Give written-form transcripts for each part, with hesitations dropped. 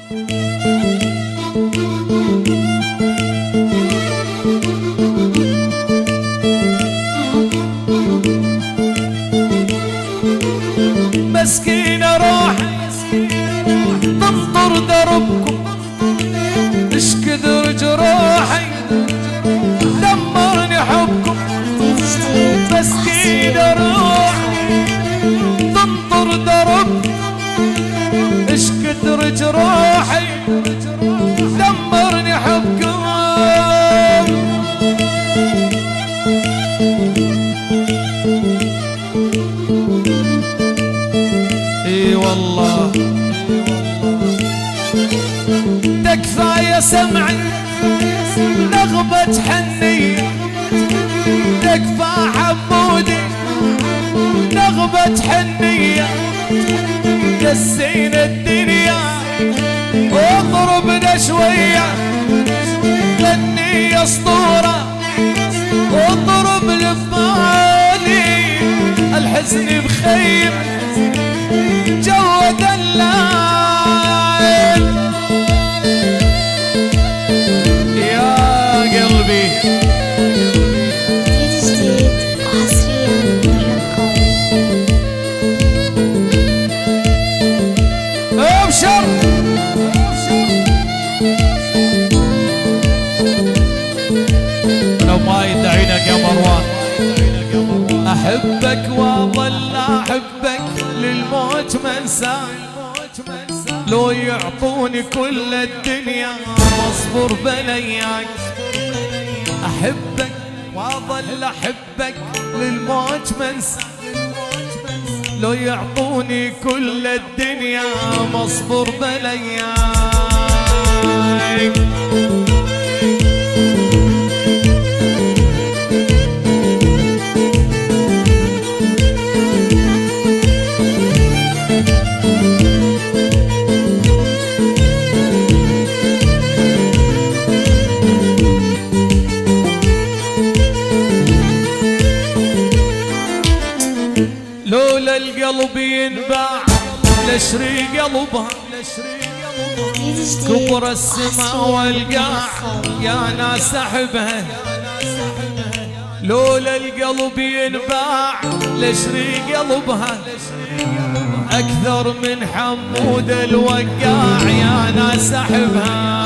مسكينة روحي تنطر دربكم، اش كثر جروحي دمرني حبكم. مسكينة روحي تنطر دربكم، اش كثر جروحي دمرني حبكم. اي والله تكفى يا سمعي نغمة حنية، تكفى حمودي نغمة حنية. دسينا الدنيا واضربنا شوية، غني يا اسطورة واضرب لبالي. الحزن بخير جود الليل يا قلبي. جديد حصريا لكم. ابشر لو ما يدعينك يا مروان. احبك واظل احبك للموت منساك، لو يعطوني كل الدنيا واصبر بلياك. احبك واظل احبك للموت منساك، لو يعطوني كل الدنيا مصبر بلياك. لولا القلب ينباع لشري قلبها، كبر السماء والقاع يا ناس احبها. لولا القلب ينباع لشري قلبها، اكثر من حمود الوقاع يا ناس احبها.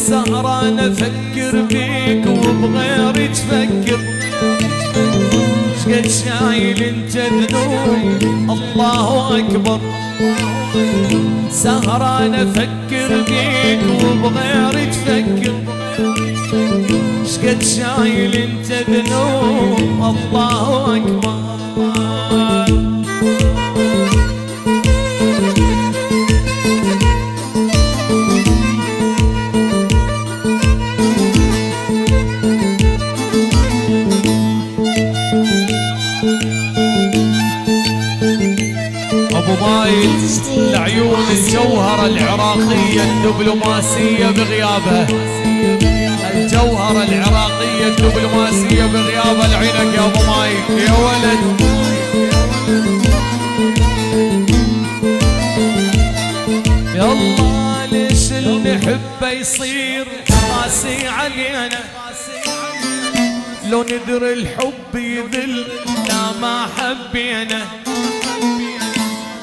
سهران افكر بيك وبغيري تفكر، شقد شايل انت ذنوب الله اكبر. سهران افكر بيك وبغيري تفكر، شقد شايل انت ذنوب الله اكبر. ابو مايل لعيون الجوهرة العراقية الدبلوماسية بغيابها، الجوهرة العراقية الدبلوماسية بغيابها. لعينك يا ابو مايل يا ولد. يا الله ليش اللي نحبه يصير قاسي علينا، لو ندر الحب يذل لا ما حبينا.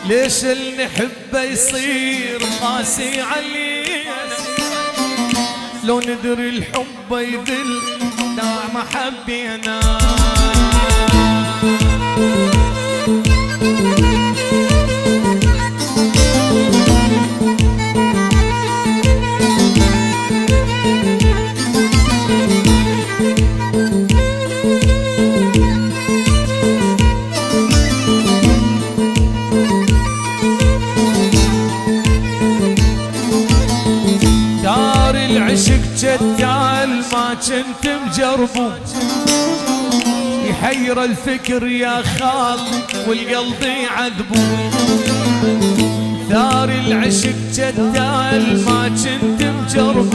ليش اللي نحبه يصير قاسي علينا، لو ندر الحب يذل لا ما حبينا. العشق جدال ما كنت مجربه، يحير الفكر يا خال والقلب يعذبون، ثار العشق جدال ما كنت مجرب،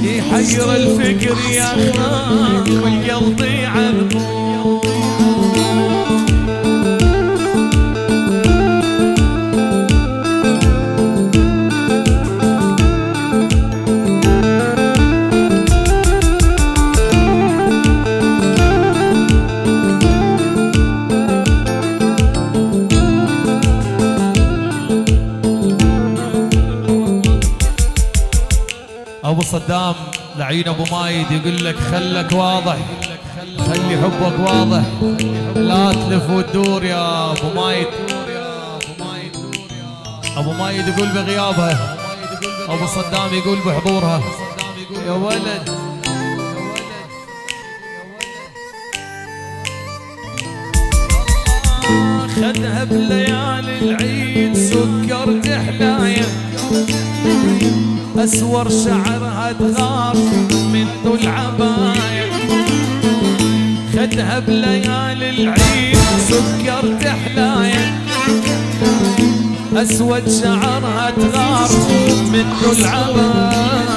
يحير الفكر يا خال والقلب يعذبون. ابو صدام لعين ابو مايد يقول لك خلك واضح، خلي حبك واضح، لا تلف وتدور يا ابو مايد. ابو مايد يقول بغيابها، ابو صدام يقول بحضورها. يا ولد خدها بليالي العيد سكرت حلايا، اسور شعرها تغار منه العباية، خدها بليالي العيد سكرت حلايا، اسود شعرها تغار منه العباية.